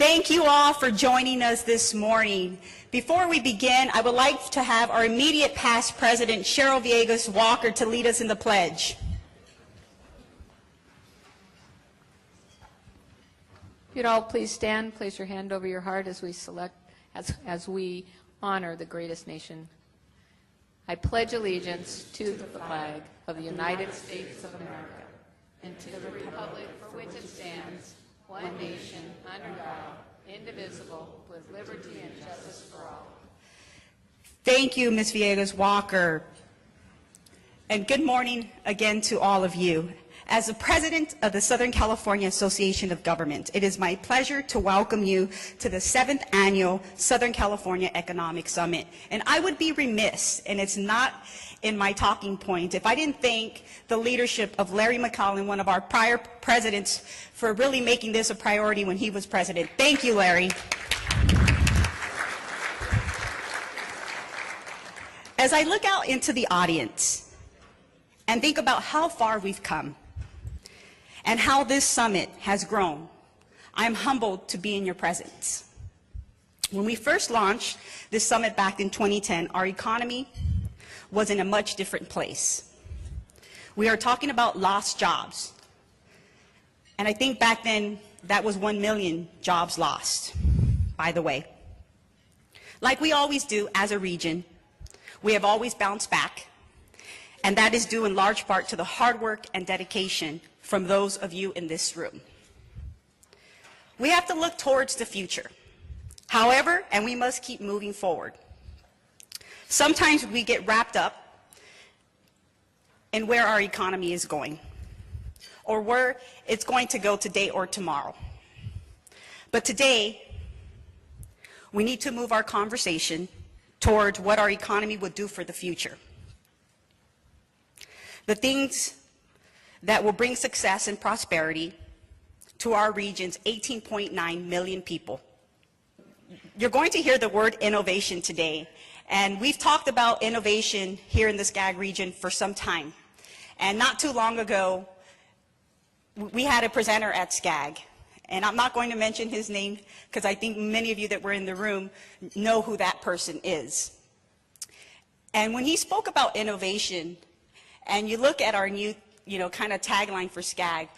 Thank you all for joining us this morning. Before we begin, I would like to have our immediate past president, Cheryl Villegas Walker, to lead us in the pledge. If you'd all please stand, place your hand over your heart as we honor the greatest nation. I pledge allegiance to the flag of the United States of America and to the republic for which it stands, one nation, under God, indivisible, with liberty and justice for all. Thank you, Ms. Villegas Walker. And good morning again to all of you. As the president of the Southern California Association of Government, it is my pleasure to welcome you to the 7th Annual Southern California Economic Summit. And I would be remiss, and it's not in my talking point, if I didn't thank the leadership of Larry McCollum, one of our prior presidents, for really making this a priority when he was president. Thank you, Larry. As I look out into the audience and think about how far we've come and how this summit has grown, I am humbled to be in your presence. When we first launched this summit back in 2010, our economy was in a much different place. We are talking about lost jobs. And I think back then that was 1 million jobs lost, by the way. Like we always do as a region, we have always bounced back, and that is due in large part to the hard work and dedication from those of you in this room. We have to look towards the future. However, and we must keep moving forward. Sometimes we get wrapped up in where our economy is going, or where it's going to go today or tomorrow. But today, we need to move our conversation towards what our economy would do for the future. The things that will bring success and prosperity to our region's 18.9 million people. You're going to hear the word innovation today, and we've talked about innovation here in the SCAG region for some time. And not too long ago, we had a presenter at SCAG, and I'm not going to mention his name because I think many of you that were in the room know who that person is. And when he spoke about innovation, and you look at our new kind of tagline for SCAG,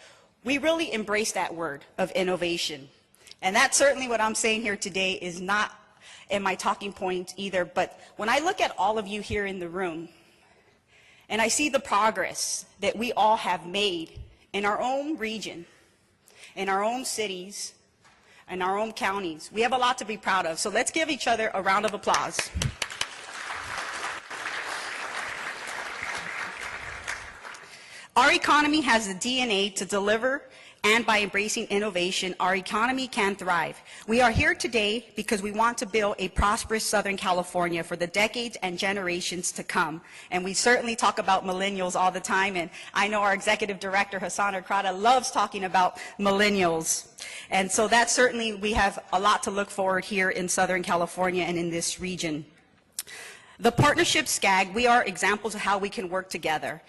we really embrace that word of innovation. And that's certainly what I'm saying here today is not in my talking point either, but when I look at all of you here in the room, and I see the progress that we all have made in our own region, in our own cities, in our own counties, we have a lot to be proud of. So let's give each other a round of applause. Our economy has the DNA to deliver, and by embracing innovation, our economy can thrive. We are here today because we want to build a prosperous Southern California for the decades and generations to come. And we certainly talk about millennials all the time, and I know our executive director, Hassan Arkrada, loves talking about millennials. And so that certainly, we have a lot to look forward here in Southern California and in this region. The partnership SCAG, we are examples of how we can work together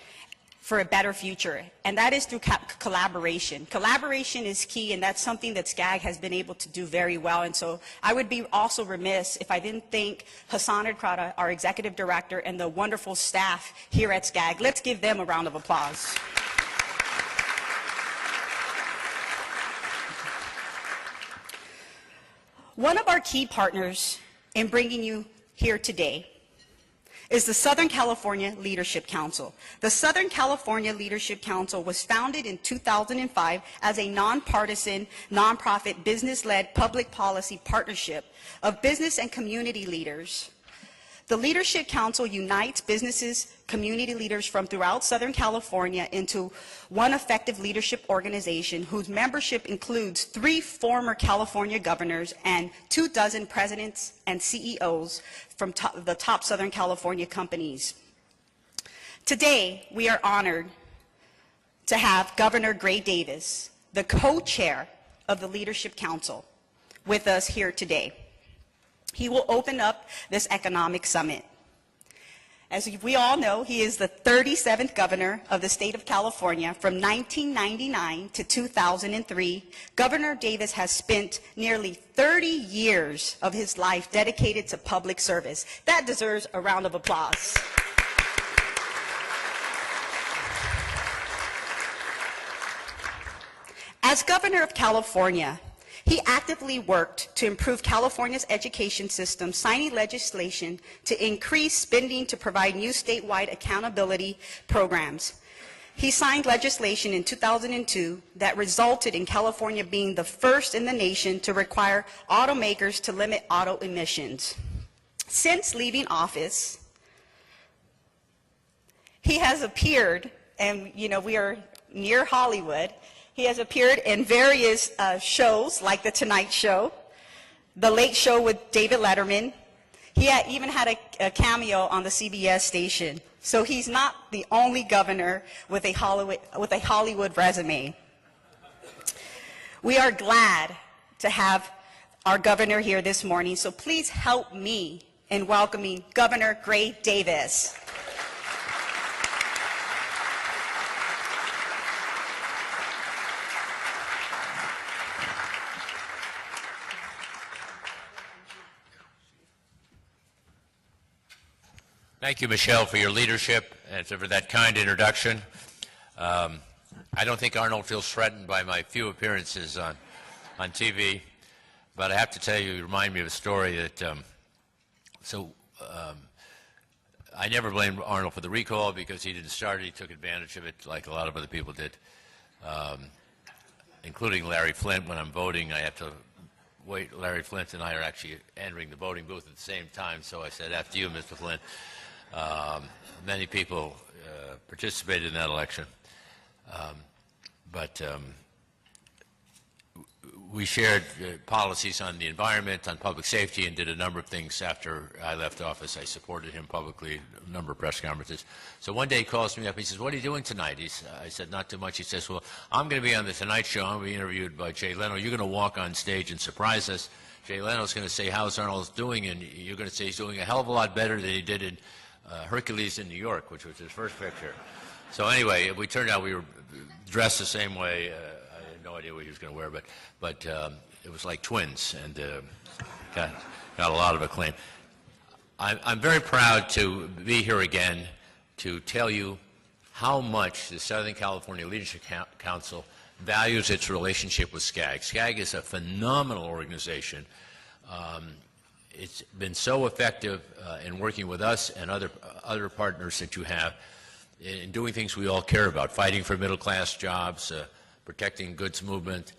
for a better future, and that is through collaboration. Collaboration is key, and that's something that SCAG has been able to do very well. And so I would be also remiss if I didn't thank Hassan Arkrada, our executive director, and the wonderful staff here at SCAG. Let's give them a round of applause. One of our key partners in bringing you here today is the Southern California Leadership Council. The Southern California Leadership Council was founded in 2005 as a nonpartisan, nonprofit, business-led public policy partnership of business and community leaders. The Leadership Council unites businesses, community leaders from throughout Southern California into one effective leadership organization whose membership includes 3 former California governors and 24 presidents and CEOs from the top Southern California companies. Today, we are honored to have Governor Gray Davis, the co-chair of the Leadership Council, with us here today. He will open up this economic summit. As we all know, he is the 37th governor of the state of California from 1999 to 2003. Governor Davis has spent nearly 30 years of his life dedicated to public service. That deserves a round of applause. As governor of California, he actively worked to improve California's education system, signing legislation to increase spending to provide new statewide accountability programs. He signed legislation in 2002 that resulted in California being the first in the nation to require automakers to limit auto emissions. Since leaving office, he has appeared, and we are near Hollywood. He has appeared in various shows like The Tonight Show, The Late Show with David Letterman. He even had a cameo on the CBS station. So he's not the only governor with a Hollywood resume. We are glad to have our governor here this morning, so please help me in welcoming Governor Gray Davis. Thank you, Michelle, for your leadership and for that kind introduction. I don't think Arnold feels threatened by my few appearances on TV, but I have to tell you, you remind me of a story that, I never blamed Arnold for the recall because he didn't start it. He took advantage of it like a lot of other people did, including Larry Flint. When I'm voting, I have to wait. Larry Flint and I are actually entering the voting booth at the same time, so I said, after you, Mr. Flint. Many people participated in that election, but we shared policies on the environment, on public safety, and did a number of things after I left office. I supported him publicly, a number of press conferences. So one day he calls me up. He says, "What are you doing tonight?" I said, "Not too much." He says, "Well, I'm going to be on The Tonight Show. I'm going to be interviewed by Jay Leno. You're going to walk on stage and surprise us. Jay Leno's going to say, 'How's Arnold doing?' And you're going to say he's doing a hell of a lot better than he did in Hercules in New York," which was his first picture. So anyway, we turned out we were dressed the same way. I had no idea what he was going to wear, but it was like twins, and got a lot of acclaim. I'm very proud to be here again to tell you how much the Southern California Leadership Council values its relationship with SCAG. SCAG is a phenomenal organization. It's been so effective in working with us and other partners that you have in doing things we all care about, fighting for middle-class jobs, protecting goods movement,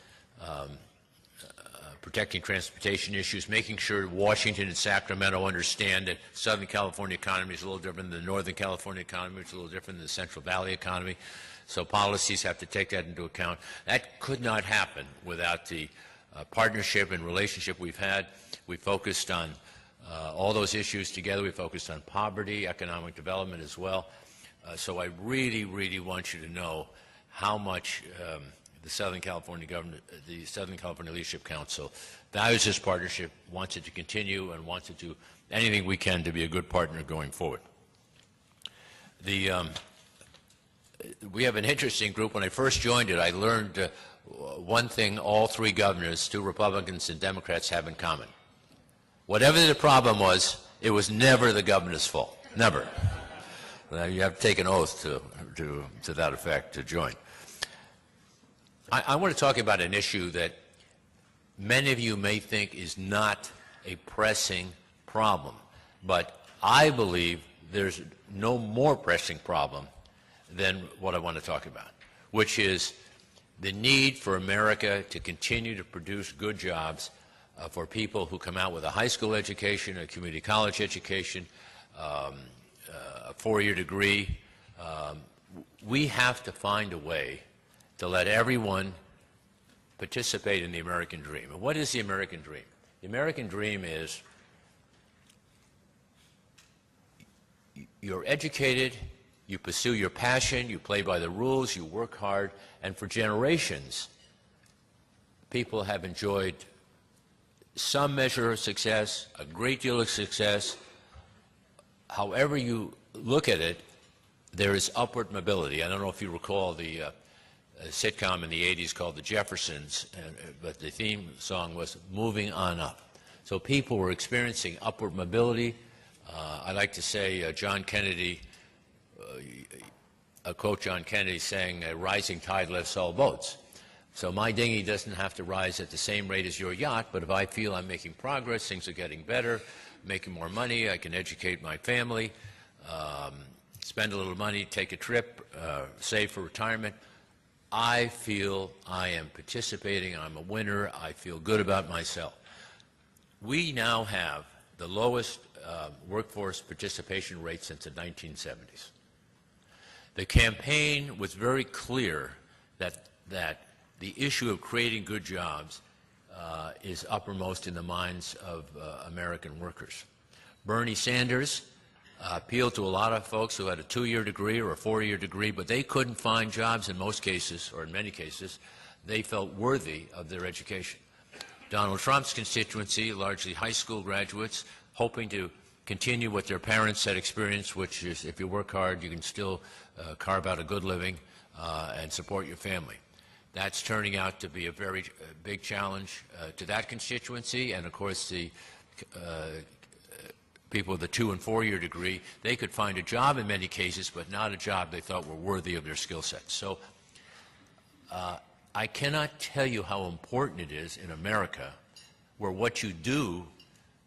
protecting transportation issues, making sure Washington and Sacramento understand that Southern California economy is a little different than the Northern California economy. It's a little different than the Central Valley economy. So policies have to take that into account. That could not happen without the partnership and relationship we've had. We focused on all those issues together. We focused on poverty, economic development as well. So I really, really want you to know how much the Southern California Leadership Council values this partnership, wants it to continue, and wants to do anything we can to be a good partner going forward. We have an interesting group. When I first joined it, I learned one thing all three governors, 2 Republicans and Democrats, have in common. Whatever the problem was, it was never the governor's fault. Never. You have to take an oath to that effect to join. I want to talk about an issue that many of you may think is not a pressing problem, but I believe there's no more pressing problem than what I want to talk about, which is the need for America to continue to produce good jobs for people who come out with a high school education, a community college education, a 4-year degree. We have to find a way to let everyone participate in the American dream. And what is the American dream? The American dream is you're educated, you pursue your passion, you play by the rules, you work hard, and for generations, people have enjoyed some measure of success, a great deal of success. However you look at it, there is upward mobility. I don't know if you recall the sitcom in the 80s called The Jeffersons, but the theme song was Moving On Up. So people were experiencing upward mobility. I like to say John Kennedy, a quote John Kennedy saying, a rising tide lifts all boats. So my dinghy doesn't have to rise at the same rate as your yacht, but if I feel I'm making progress, things are getting better, making more money, I can educate my family, spend a little money, take a trip, save for retirement, I feel I am participating, I'm a winner, I feel good about myself. We now have the lowest workforce participation rate since the 1970s. The campaign was very clear that the issue of creating good jobs is uppermost in the minds of American workers. Bernie Sanders appealed to a lot of folks who had a 2-year degree or a 4-year degree, but they couldn't find jobs in most cases, or in many cases. They felt worthy of their education. Donald Trump's constituency, largely high school graduates, hoping to continue what their parents had experienced, which is if you work hard, you can still carve out a good living and support your family. That's turning out to be a very big challenge to that constituency, and of course the people with a 2- and 4-year degree, they could find a job in many cases, but not a job they thought were worthy of their skill sets. So I cannot tell you how important it is in America, where what you do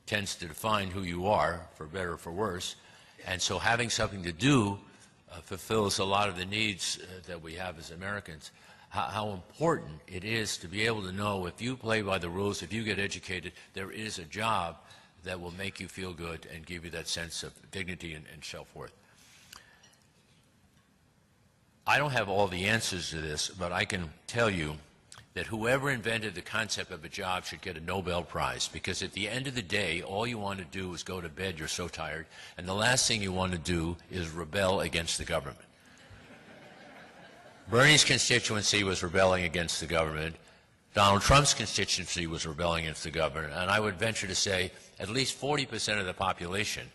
tends to define who you are, for better or for worse, and so having something to do fulfills a lot of the needs that we have as Americans. How important it is to be able to know if you play by the rules, if you get educated, there is a job that will make you feel good and give you that sense of dignity and self-worth. I don't have all the answers to this, but I can tell you that whoever invented the concept of a job should get a Nobel Prize, because at the end of the day, all you want to do is go to bed, you're so tired, and the last thing you want to do is rebel against the government. Bernie's constituency was rebelling against the government. Donald Trump's constituency was rebelling against the government, and I would venture to say at least 40% of the population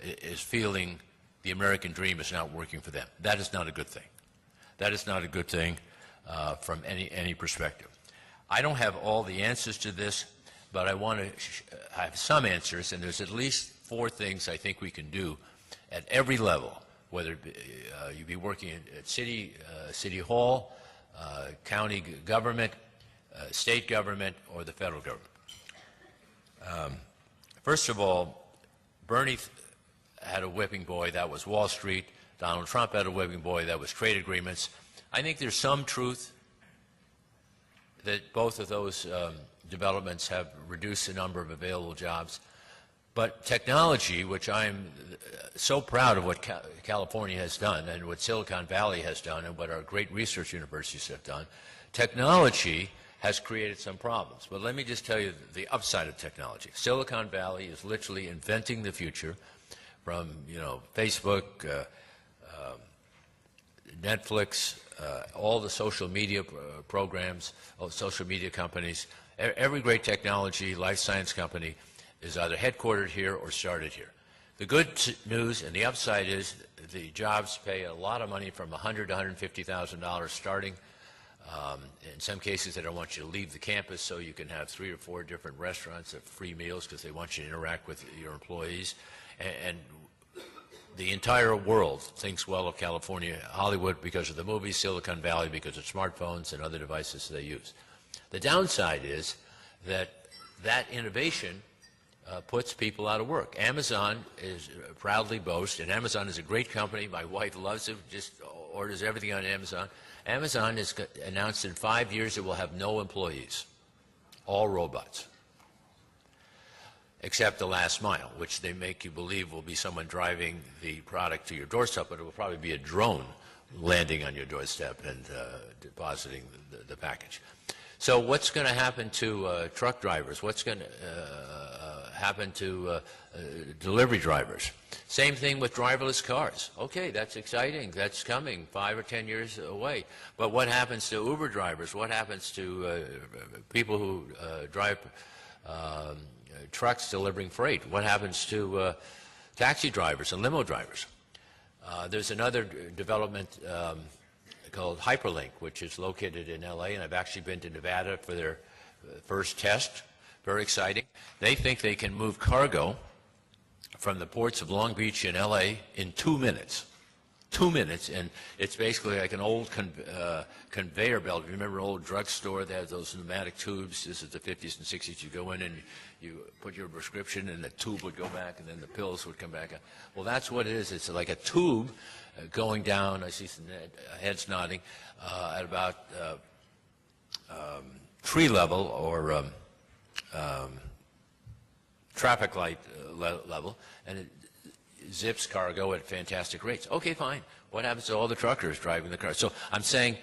is feeling the American dream is not working for them. That is not a good thing. That is not a good thing from any perspective. I don't have all the answers to this, but I want to have some answers, and there's at least 4 things I think we can do at every level, whether it be, you be working at city hall, county government, state government, or the federal government. First of all, Bernie had a whipping boy, that was Wall Street. Donald Trump had a whipping boy, that was trade agreements. I think there's some truth that both of those developments have reduced the number of available jobs. But technology, which I'm so proud of what California has done and what Silicon Valley has done and what our great research universities have done, technology has created some problems. But let me just tell you the upside of technology. Silicon Valley is literally inventing the future, from Facebook, Netflix, all the social media programs, social media companies. Every great technology, life science company is either headquartered here or started here. The good news and the upside is the jobs pay a lot of money, from $100,000 to $150,000 starting. In some cases, they don't want you to leave the campus, so you can have 3 or 4 different restaurants at free meals because they want you to interact with your employees. And the entire world thinks well of California, Hollywood because of the movies, Silicon Valley because of smartphones and other devices they use. The downside is that innovation puts people out of work. Amazon is proudly boasts, and Amazon is a great company. My wife loves it, just orders everything on Amazon. Amazon has announced in 5 years it will have no employees, all robots, except the last mile, which they make you believe will be someone driving the product to your doorstep, but it will probably be a drone landing on your doorstep and depositing the package. So what's going to happen to truck drivers? What's going to happen to delivery drivers? Same thing with driverless cars. Okay, that's exciting. That's coming 5 or 10 years away. But what happens to Uber drivers? What happens to people who drive trucks delivering freight? What happens to taxi drivers and limo drivers? There's another development called Hyperlink, which is located in LA, and I've actually been to Nevada for their first test. Very exciting. They think they can move cargo from the ports of Long Beach and LA in 2 minutes. 2 minutes, and it's basically like an old conveyor belt. Remember an old drugstore that had those pneumatic tubes? This is the 50s and 60s. You go in and you put your prescription, and the tube would go back, and then the pills would come back. Well, that's what it is. It's like a tube going down. I see some heads nodding at about tree level or traffic light level, and it zips cargo at fantastic rates. Okay, fine. What happens to all the truckers driving the cars? So I'm saying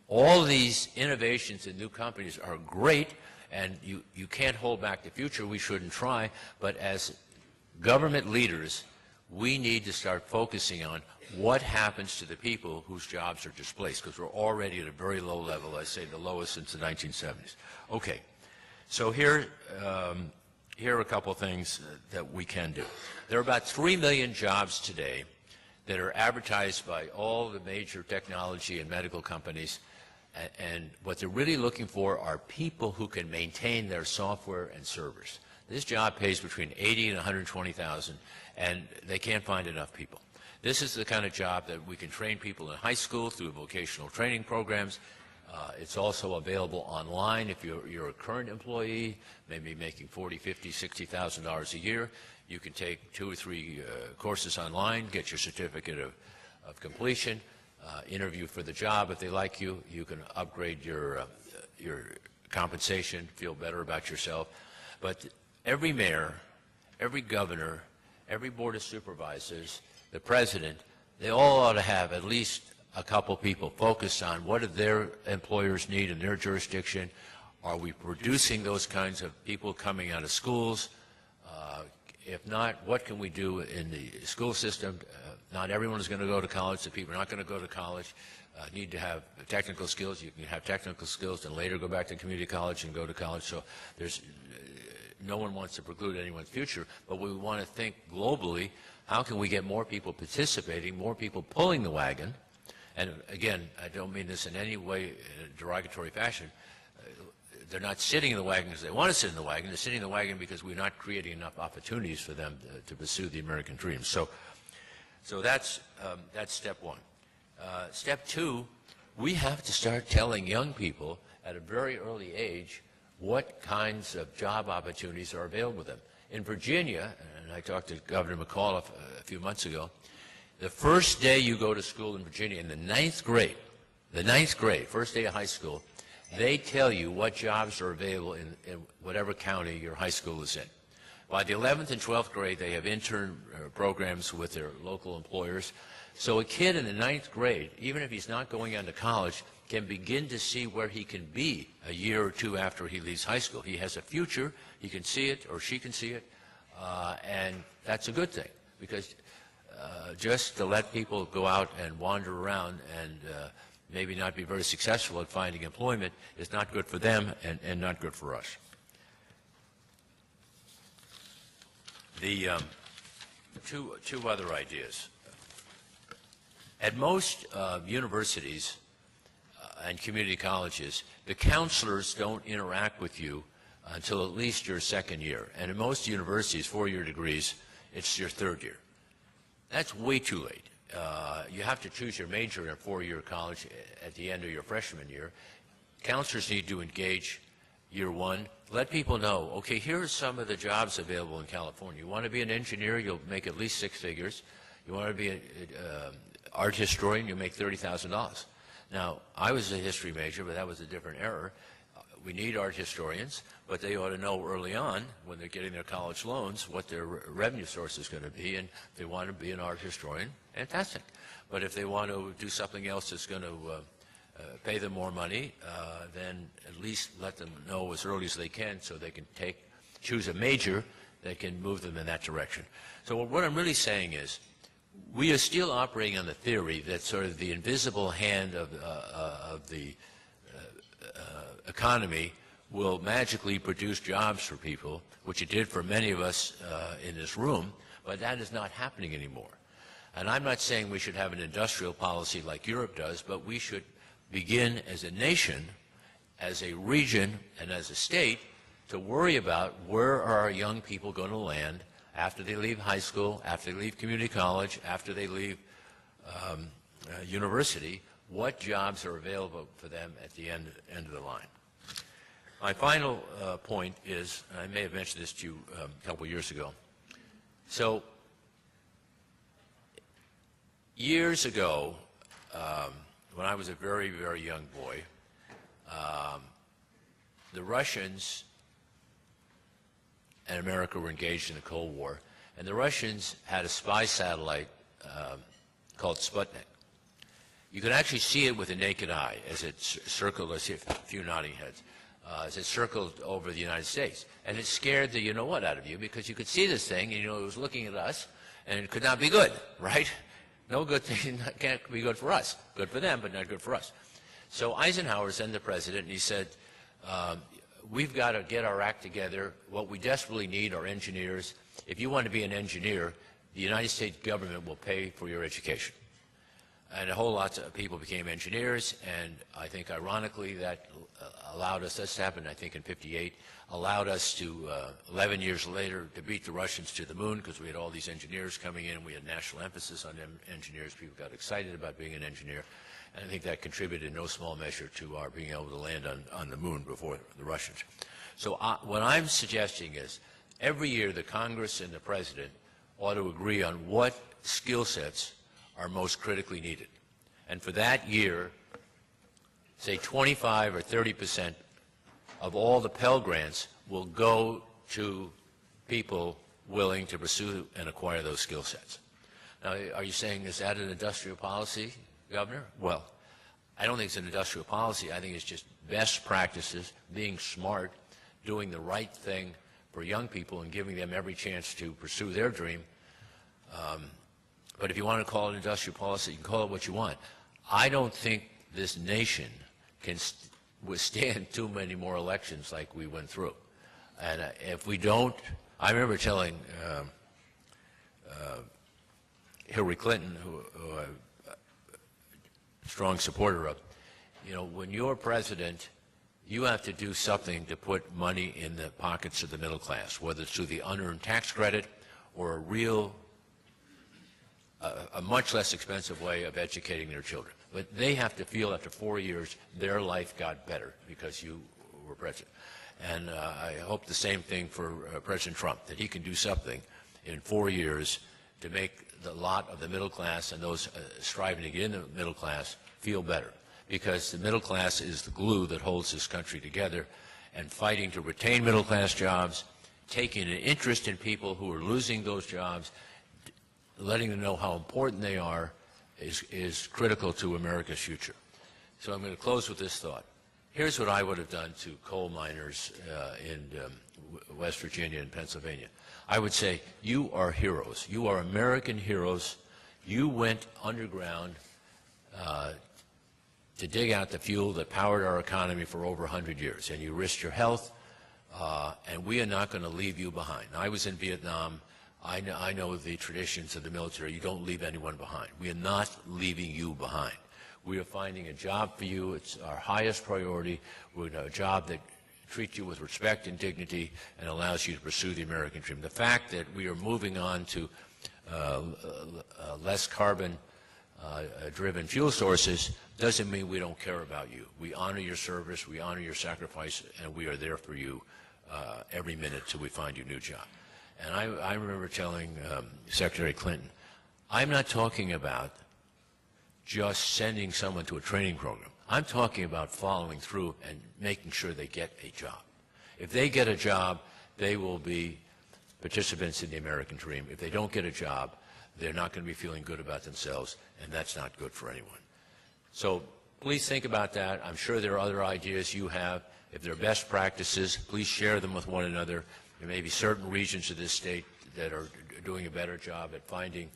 all these innovations in new companies are great, and you can't hold back the future. We shouldn't try. But as government leaders, we need to start focusing on what happens to the people whose jobs are displaced, because we're already at a very low level, I say the lowest since the 1970s. Okay, so here are a couple of things that we can do. There are about 3 million jobs today that are advertised by all the major technology and medical companies, and what they're really looking for are people who can maintain their software and servers. This job pays between $80,000 and $120,000, and they can't find enough people. This is the kind of job that we can train people in high school through vocational training programs. It's also available online if you're a current employee, maybe making $40,000, $50,000, $60,000 a year. You can take 2 or 3 courses online, get your certificate of completion, interview for the job. If they like you, you can upgrade your compensation, feel better about yourself. But every mayor, every governor, every board of supervisors, the president, they all ought to have at least a couple people focused on what do their employers need in their jurisdiction. Are we producing those kinds of people coming out of schools? If not, what can we do in the school system? Not everyone is going to go to college. The people are not going to go to college need to have technical skills. You can have technical skills and later go back to community college and go to college. So there's no one wants to preclude anyone's future, but we want to think globally. How can we get more people participating, more people pulling the wagon? And again, I don't mean this in any way in a derogatory fashion. They're not sitting in the wagon because they want to sit in the wagon. They're sitting in the wagon because we're not creating enough opportunities for them to pursue the American dream. So that's step one. Step two, we have to start telling young people at a very early age what kinds of job opportunities are available to them. In Virginia, and I talked to Governor McAuliffe a few months ago, the first day you go to school in Virginia, in the ninth grade, first day of high school, they tell you what jobs are available in whatever county your high school is in. By the 11th and 12th grade, they have intern programs with their local employers. So a kid in the ninth grade, even if he's not going on to college, can begin to see where he can be a year or two after he leaves high school. He has a future, he can see it, or she can see it, and that's a good thing, because just to let people go out and wander around and maybe not be very successful at finding employment is not good for them and not good for us. The two other ideas. At most universities and community colleges, the counselors don't interact with you until at least your second year. And in most universities, 4-year degrees, it's your third year. That's way too late. You have to choose your major in a 4-year college at the end of your freshman year. Counselors need to engage year one. Let people know, okay, here are some of the jobs available in California. You want to be an engineer, you'll make at least 6 figures. You want to be an art historian, you'll make $30,000. Now, I was a history major, but that was a different era. We need art historians, but they ought to know early on when they're getting their college loans what their revenue source is going to be, and if they want to be an art historian, fantastic. But if they want to do something else that's going to pay them more money, then at least let them know as early as they can so they can choose a major that can move them in that direction. So what I'm really saying is we are still operating on the theory that sort of the invisible hand of the economy will magically produce jobs for people, which it did for many of us in this room, but that is not happening anymore. And I'm not saying we should have an industrial policy like Europe does, but we should begin as a nation, as a region, and as a state to worry about where are our young people going to land after they leave high school, after they leave community college, after they leave university, what jobs are available for them at the end of the line. My final point is, and I may have mentioned this to you a couple years ago. So years ago, when I was a very, very young boy, the Russians and America were engaged in the Cold War, and the Russians had a spy satellite called Sputnik. You could actually see it with the naked eye as it circled, I see a few nodding heads, as it circled over the United States. And it scared the you-know-what out of you, because you could see this thing, and you know it was looking at us, and it could not be good, right? No good thing can't be good for us. Good for them, but not good for us. So Eisenhower sent the president, and he said, we've got to get our act together. What we desperately need are engineers. If you want to be an engineer, the United States government will pay for your education. And a whole lot of people became engineers, and I think ironically that allowed us, this happened I think in '58, allowed us to, 11 years later, to beat the Russians to the moon, because we had all these engineers coming in. We had national emphasis on engineers. People got excited about being an engineer. And I think that contributed in no small measure to our being able to land on the moon before the Russians. So what I'm suggesting is every year the Congress and the President ought to agree on what skill sets are most critically needed. And for that year, say 25 or 30% of all the Pell Grants will go to people willing to pursue and acquire those skill sets. Now, are you saying, is that an industrial policy, Governor? Well, I don't think it's an industrial policy. I think it's just best practices, being smart, doing the right thing for young people and giving them every chance to pursue their dream. But if you want to call it industrial policy, you can call it what you want. I don't think this nation can withstand too many more elections like we went through. And if we don't, I remember telling Hillary Clinton, who I'm a strong supporter of, you know, when you're president, you have to do something to put money in the pockets of the middle class, whether it's through the unearned tax credit or a much less expensive way of educating their children. But they have to feel after 4 years their life got better because you were president. And I hope the same thing for President Trump, that he can do something in 4 years to make the lot of the middle class and those striving to get in the middle class feel better. Because the middle class is the glue that holds this country together, and fighting to retain middle class jobs, taking an interest in people who are losing those jobs, letting them know how important they are is critical to America's future. So I'm going to close with this thought. Here's what I would have done to coal miners in West Virginia and Pennsylvania. I would say, you are heroes. You are American heroes. You went underground to dig out the fuel that powered our economy for over 100 years, and you risked your health, and we are not going to leave you behind. I was in Vietnam. I know the traditions of the military. You don't leave anyone behind. We are not leaving you behind. We are finding a job for you. It's our highest priority. We're in a job that treats you with respect and dignity and allows you to pursue the American dream. The fact that we are moving on to less carbon-driven fuel sources doesn't mean we don't care about you. We honor your service, we honor your sacrifice, and we are there for you every minute till we find you a new job. And I remember telling Secretary Clinton, I'm not talking about just sending someone to a training program. I'm talking about following through and making sure they get a job. If they get a job, they will be participants in the American dream. If they don't get a job, they're not going to be feeling good about themselves, and that's not good for anyone. So please think about that. I'm sure there are other ideas you have. If there are best practices, please share them with one another. There may be certain regions of this state that are doing a better job at finding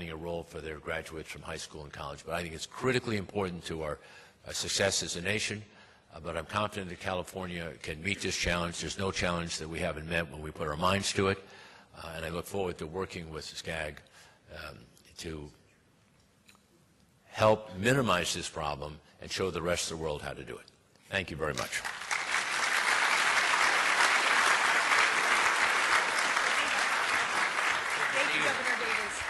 a role for their graduates from high school and college. But I think it's critically important to our success as a nation. But I'm confident that California can meet this challenge. There's no challenge that we haven't met when we put our minds to it. And I look forward to working with SCAG to help minimize this problem and show the rest of the world how to do it. Thank you very much. Thank you, Governor Davis.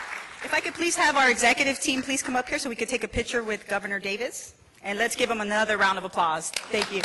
If I could please have our executive team please come up here so we could take a picture with Governor Davis. And let's give him another round of applause. Thank you.